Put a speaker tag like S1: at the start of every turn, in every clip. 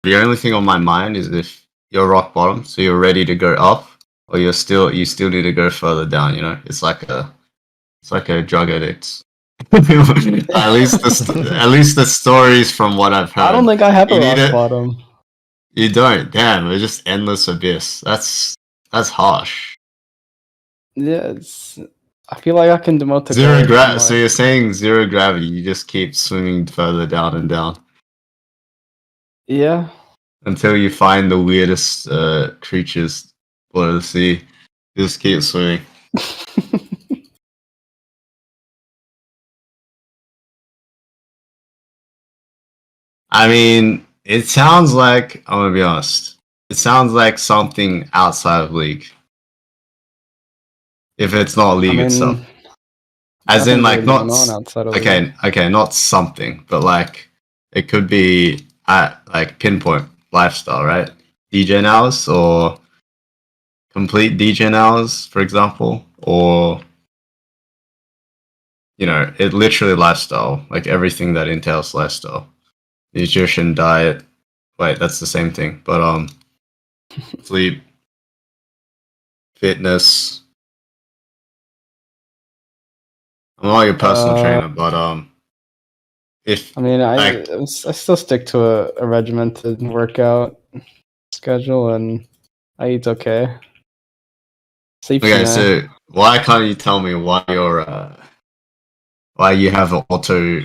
S1: The only thing on my mind is if you're rock bottom, so you're ready to go up, or you still need to go further down. You know, it's like a drug addict. At least the stories from what I've heard.
S2: I don't think I have
S1: You
S2: a
S1: need
S2: rock
S1: it.
S2: bottom.
S1: You don't. Damn, it's just endless abyss. That's harsh.
S2: Yeah, I feel like I can demote to
S1: Zero
S2: gold.
S1: gravity. So you're saying zero gravity? You just keep swimming further down and down
S2: Yeah.
S1: until you find the weirdest creatures below the sea. You just keep swimming. I mean, it sounds like, I'm gonna be honest, it sounds like something outside of League. If it's not League itself. As in, like, not
S2: outside of League.
S1: Okay, not something, but like it could be at like pinpoint lifestyle, right? DJ hours or complete DJ hours, for example, or you know, it literally lifestyle, like everything that entails lifestyle, nutrition, diet. Wait, that's the same thing, but sleep, fitness. I'm not your personal trainer, but if
S2: I mean,
S1: like,
S2: I still stick to a regimented workout schedule, and I eat okay.
S1: okay, so why can't you tell me why why you have an auto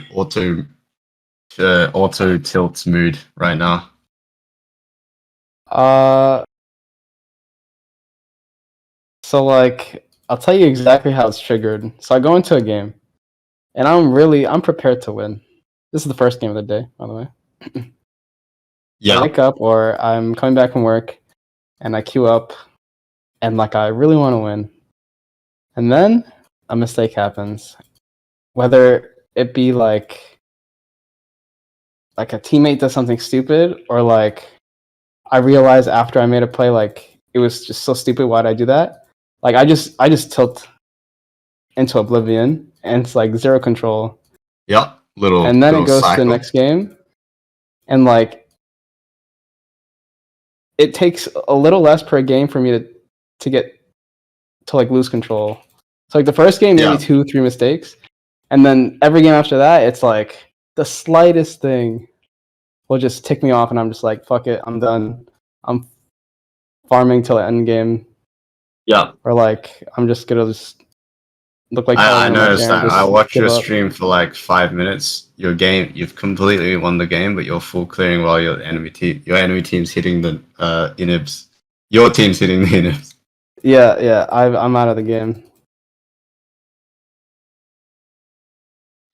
S1: tilt mood right now?
S2: So like, I'll tell you exactly how it's triggered. So I go into a game, and I'm prepared to win. This is the first game of the day, by the way.
S1: Yeah.
S2: I wake up, or I'm coming back from work, and I queue up, and like I really want to win, and then a mistake happens, whether it be like a teammate does something stupid, or like I realize after I made a play, like it was just so stupid. Why'd I do that? Like I just tilt into oblivion, and it's like zero control.
S1: Yep.
S2: And then it goes to the next game, and like it takes a little less per game for me to get to like lose control. So like the first game, maybe 2-3 mistakes, and then every game after that, it's like the slightest thing will just tick me off, and I'm just like, fuck it, I'm done. I'm farming till the end game.
S1: Yeah.
S2: Or like I'm just gonna look like
S1: I noticed that. I watched your stream for like 5 minutes. You've completely won the game, but you're full clearing while your enemy team's hitting the inhibs. Your team's hitting the inhibs.
S2: Yeah, I'm out of the game.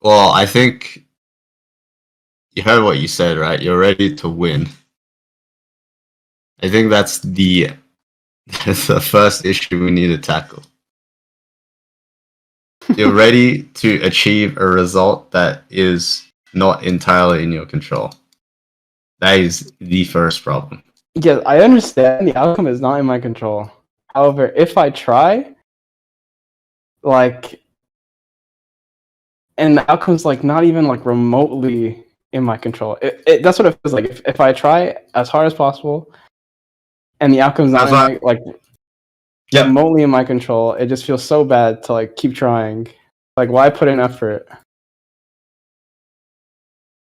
S1: Well, I think you heard what you said, right? You're ready to win. I think that's the first issue we need to tackle. You're ready to achieve a result that is not entirely in your control. That is the first problem.
S2: Yeah, I understand the outcome is not in my control. However, if I try, like, and the outcome's like not even like remotely in my control. That's what it feels like. If I try as hard as possible, and the outcome's not remotely in my control, it just feels so bad to like keep trying. Like, why put in effort?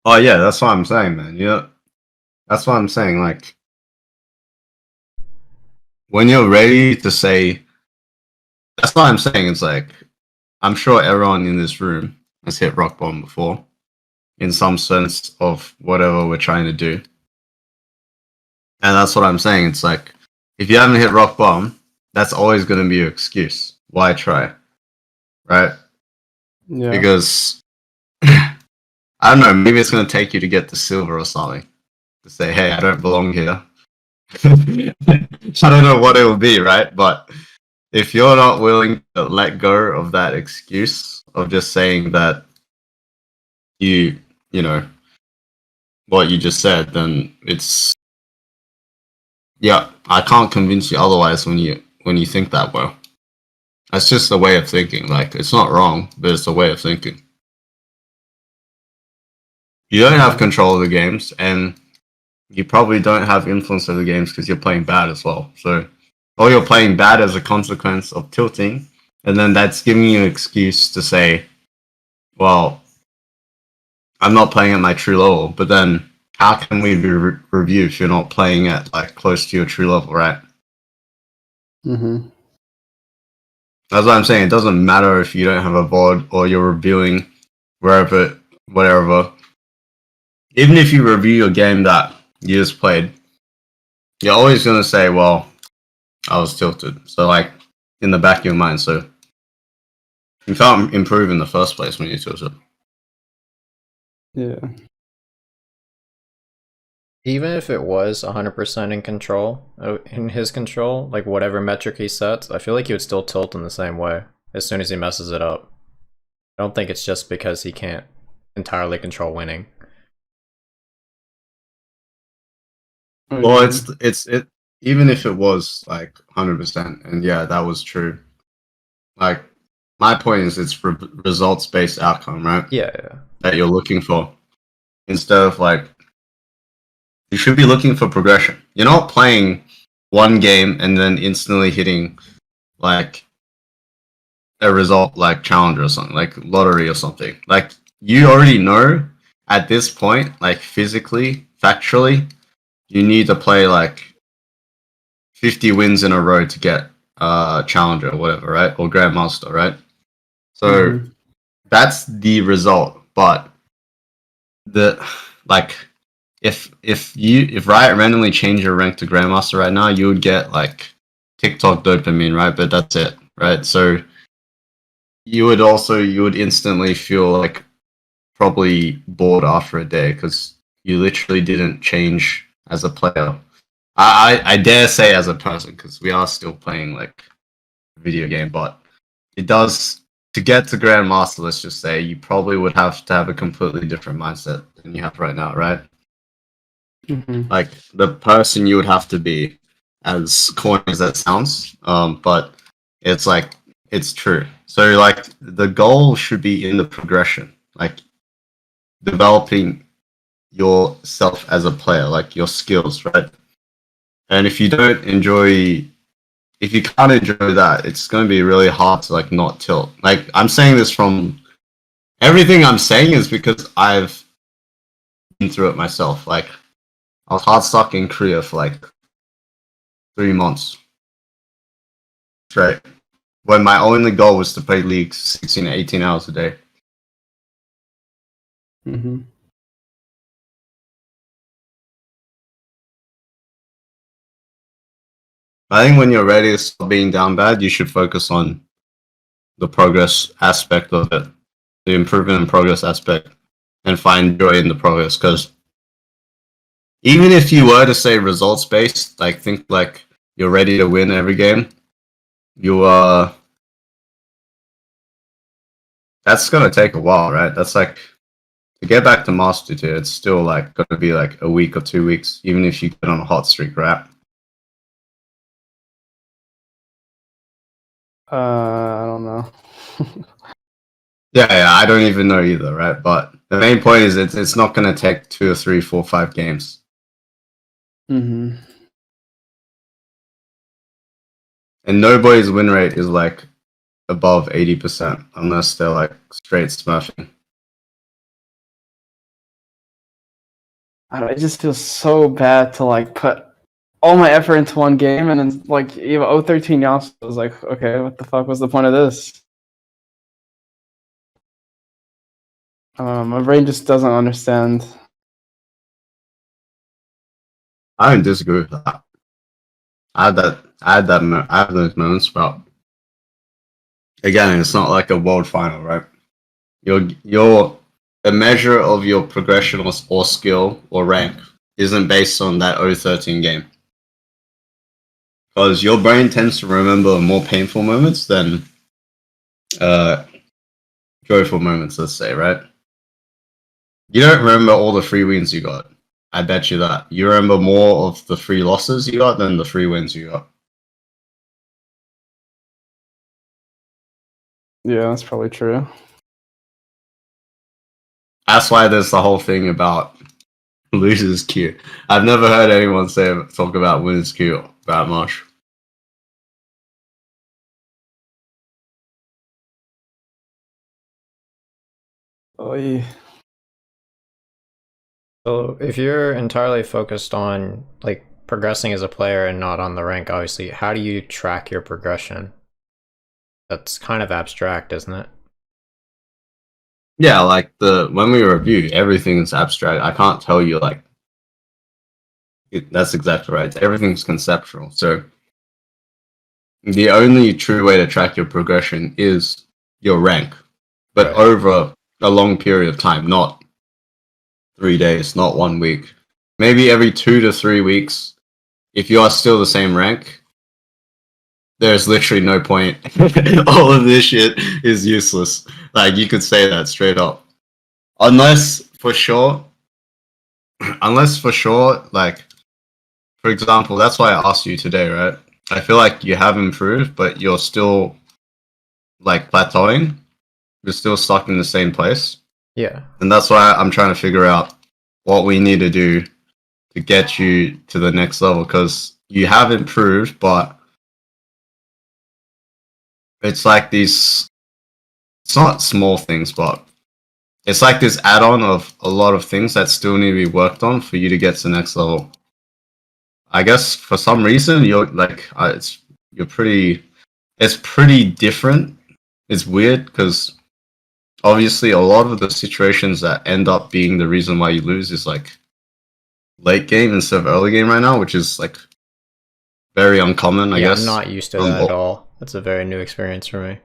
S1: Oh yeah, that's what I'm saying, man. Yeah, that's what I'm saying. Like, when you're ready to say, that's what I'm saying. It's like, I'm sure everyone in this room has hit rock bottom before, in some sense of whatever we're trying to do. And that's what I'm saying. It's like, if you haven't hit rock bottom, that's always going to be your excuse. Why try? Right?
S2: Yeah.
S1: Because, I don't know, maybe it's going to take you to get the silver or something. To say, hey, I don't belong here. I don't know what it will be, right? But if you're not willing to let go of that excuse of just saying that you know, what you just said, then it's, yeah, I can't convince you otherwise when you think that way. That's just a way of thinking. Like, it's not wrong, but it's a way of thinking. You don't have control of the games, and you probably don't have influence over the games because you're playing bad as well. So, or you're playing bad as a consequence of tilting, and then that's giving you an excuse to say, well, I'm not playing at my true level. But then, how can we review if you're not playing at like close to your true level, right?
S2: Mm-hmm.
S1: That's what I'm saying. It doesn't matter if you don't have a VOD or you're reviewing wherever, whatever. Even if you review a game that you just played, you're always going to say, well, I was tilted. So, like, in the back of your mind. So, you can't improve in the first place when you're tilted.
S2: Yeah.
S3: Even if it was 100% in control, in his control, like whatever metric he sets, I feel like he would still tilt in the same way as soon as he messes it up. I don't think it's just because he can't entirely control winning.
S1: Well, it. Even if it was like 100%, and yeah, that was true. Like, my point is, it's results based outcome, right?
S3: Yeah.
S1: That you're looking for instead of like you should be looking for progression. You're not playing one game and then instantly hitting like a result like challenger or something, like lottery or something. Like you already know at this point, like physically, factually, you need to play like 50 wins in a row to get challenger or whatever, right? Or grandmaster, right? So that's the result. But the like if Riot randomly changed your rank to grandmaster right now, you would get like TikTok dopamine, right? But that's it, right? So you would instantly feel like probably bored after a day because you literally didn't change as a player. I dare say as a person because we are still playing like a video game, but it does to get to grandmaster. Let's just say you probably would have to have a completely different mindset than you have right now, right?
S2: Mm-hmm.
S1: Like the person you would have to be, as corny as that sounds, but it's like it's true. So like the goal should be in the progression, like developing yourself as a player, like your skills, right? And if you don't enjoy, if you can't enjoy that, it's going to be really hard to like not tilt. Like I'm saying this from everything I'm saying is because I've been through it myself. Like I was hard stuck in Korea for like 3 months straight. When my only goal was to play League 16 to 18 hours a day.
S2: Mm-hmm.
S1: I think when you're ready to stop being down bad, you should focus on the progress aspect of it, the improvement and progress aspect, and find joy in the progress. Because even if you were to say results based, like think like you're ready to win every game, you that's gonna take a while, right? That's like to get back to Master Tier, it's still like gonna be like a week or 2 weeks, even if you get on a hot streak, right?
S2: I don't know.
S1: Yeah, I don't even know either, right? But the main point is it's not gonna take 2 or 3, 4, 5 games.
S2: Mm-hmm.
S1: And nobody's win rate is like above 80% unless they're like straight smurfing.
S2: I don't know, it just feels so bad to like put all my effort into one game and then like you have 013 Yasuo. I was like, okay, what the fuck was the point of this? My brain just doesn't understand.
S1: I don't disagree with that. I had those moments, but again, it's not like a world final, right? Your the measure of your progression or skill or rank isn't based on that 013 game. Because your brain tends to remember more painful moments than uh, joyful moments, let's say, right? You don't remember all the free wins you got. I bet you that. You remember more of the free losses you got than the free wins you got.
S2: Yeah, that's probably true.
S1: That's why there's the whole thing about Losers queue. I've never heard anyone talk about winners queue that much.
S2: Oy.
S3: So if you're entirely focused on like progressing as a player and not on the rank, obviously, how do you track your progression? That's kind of abstract, isn't it?
S1: Yeah, like when we review, everything's abstract. I can't tell you like that's exactly right. Everything's conceptual. So the only true way to track your progression is your rank, but
S3: Right.
S1: over a long period of time, not 3 days, not 1 week. Maybe every 2 to 3 weeks. If you are still the same rank, there's literally no point. All of this shit is useless. Like you could say that straight up. Unless for sure, like for example, that's why I asked you today, right? I feel like you have improved, but you're still like plateauing. You're still stuck in the same place.
S3: Yeah.
S1: And that's why I'm trying to figure out what we need to do to get you to the next level, because you have improved, but it's like these, it's not small things, but it's like this add-on of a lot of things that still need to be worked on for you to get to the next level. I guess for some reason you're like it's pretty different. It's weird because obviously a lot of the situations that end up being the reason why you lose is like late game instead of early game right now, which is like very uncommon, I
S3: Yeah,
S1: guess.
S3: I'm not used to that at all. That's a very new experience for me.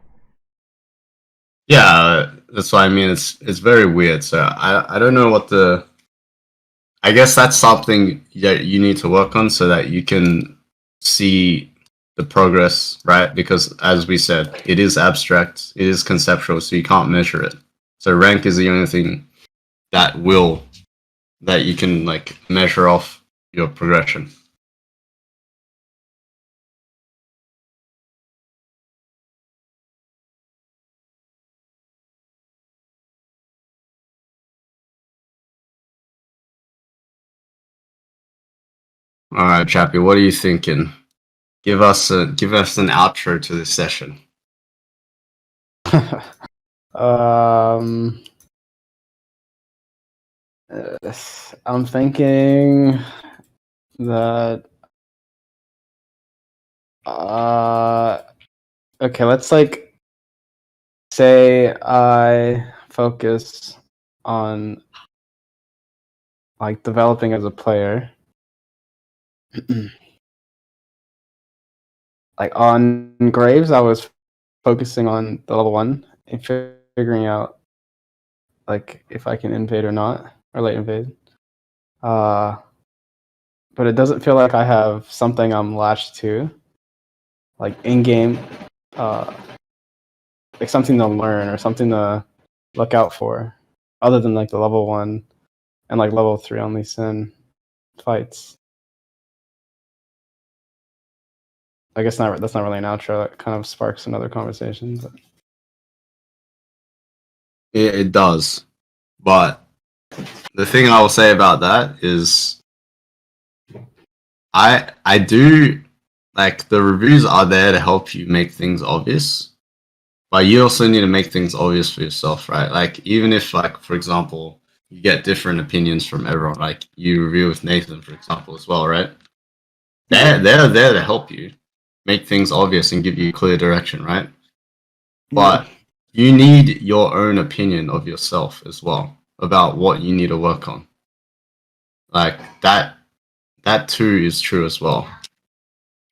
S1: Yeah, that's what I mean. It's very weird. So I don't know what the. I guess that's something that you need to work on so that you can see the progress, right? Because as we said, it is abstract, it is conceptual, so you can't measure it. So rank is the only thing that you can like measure off your progression. All right, Chappie, what are you thinking? Give us an outro to this session.
S2: um, I'm thinking that. Okay, let's like say I focus on like developing as a player. Like on Graves, I was focusing on the level 1 and figuring out like if I can invade or not, or late invade. But it doesn't feel like I have something I'm latched to, like in game, like something to learn or something to look out for, other than like the level 1 and like level 3 only sin fights. I guess that's not really an outro. That kind of sparks another conversation. But
S1: It does, but the thing I will say about that is I do like the reviews are there to help you make things obvious, but you also need to make things obvious for yourself, right? Like even if like for example you get different opinions from everyone, like you review with Nathan for example as well, right? They're there to help you make things obvious and give you clear direction, right? But you need your own opinion of yourself as well about what you need to work on. Like that too is true as well.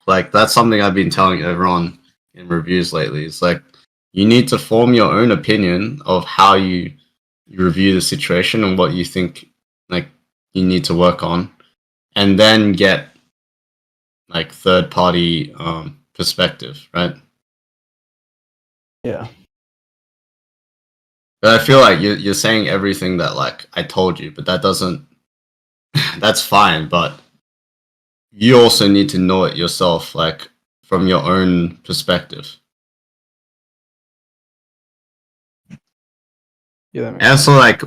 S1: Like that's something I've been telling everyone in reviews lately. It's like you need to form your own opinion of how you review the situation and what you think like you need to work on, and then get like third party perspective, right?
S2: yeah,
S1: But I feel like you're saying everything that like I told you, but that doesn't. That's fine, but you also need to know it yourself, like from your own perspective.
S2: yeah, that makes
S1: And
S2: sense.
S1: so, like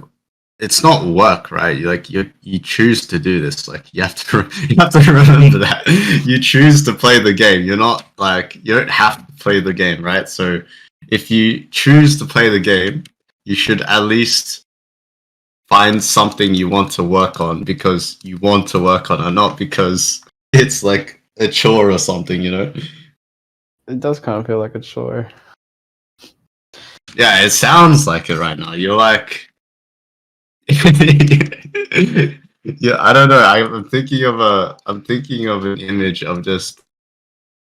S1: it's not work, right? You choose to do this. Like you have to you have to remember that you choose to play the game. You're not like you don't have to play the game, right? So if you choose to play the game, you should at least find something you want to work on because you want to work on it, not because it's like a chore or something, you know?
S2: It does kind of feel like a chore.
S1: Yeah, it sounds like it right now. You're like yeah, I don't know. I'm thinking of an image of just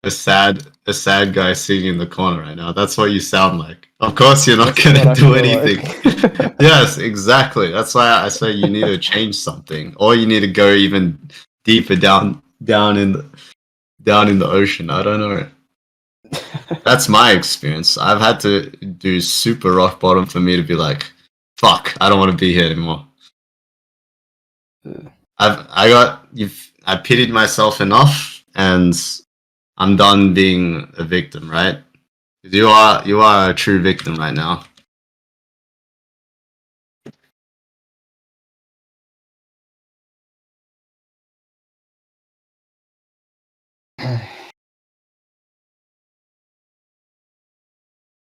S1: a sad guy sitting in the corner right now. That's what you sound like. Of course you're not
S2: That's
S1: gonna
S2: what I
S1: do
S2: feel
S1: anything.
S2: like.
S1: Yes, exactly. That's why I say you need to change something. Or you need to go even deeper down in the ocean. I don't know. That's my experience. I've had to do super rock bottom for me to be like, fuck, I don't want to be here anymore. I pitied myself enough and I'm done being a victim, right? You are a true victim right now.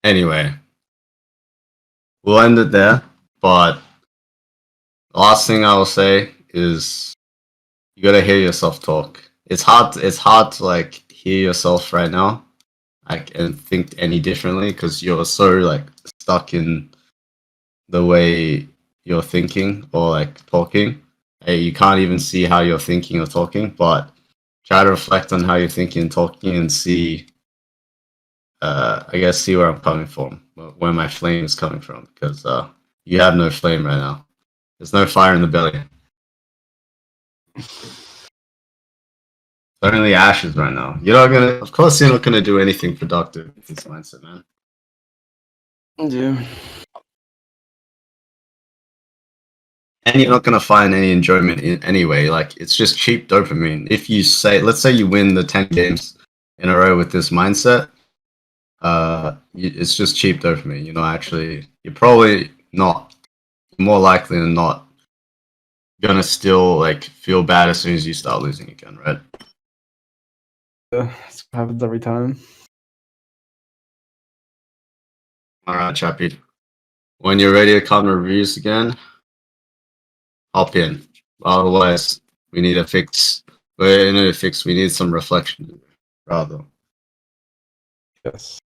S1: Anyway, we'll end it there, but the last thing I will say is you gotta hear yourself talk. It's hard to like hear yourself right now, like and think any differently because you're so like stuck in the way you're thinking or like talking. Hey, you can't even see how you're thinking or talking, but try to reflect on how you're thinking and talking and see I guess see where I'm coming from, where my flame is coming from, because you have no flame right now. There's no fire in the belly. Only ashes right now. You're not gonna, of course, you're not gonna do anything productive with this mindset, man.
S2: Yeah.
S1: And you're not gonna find any enjoyment in anyway. Like it's just cheap dopamine. If you say, let's say you win the 10 games in a row with this mindset, it's just cheap dopamine. You're probably not more likely than not gonna still like feel bad as soon as you start losing again, right?
S2: That's what happens every time.
S1: All right, Chappie. When you're ready to come to reviews again, hop in. Otherwise, we need a fix. We need a fix. We need some reflection, rather.
S2: Yes.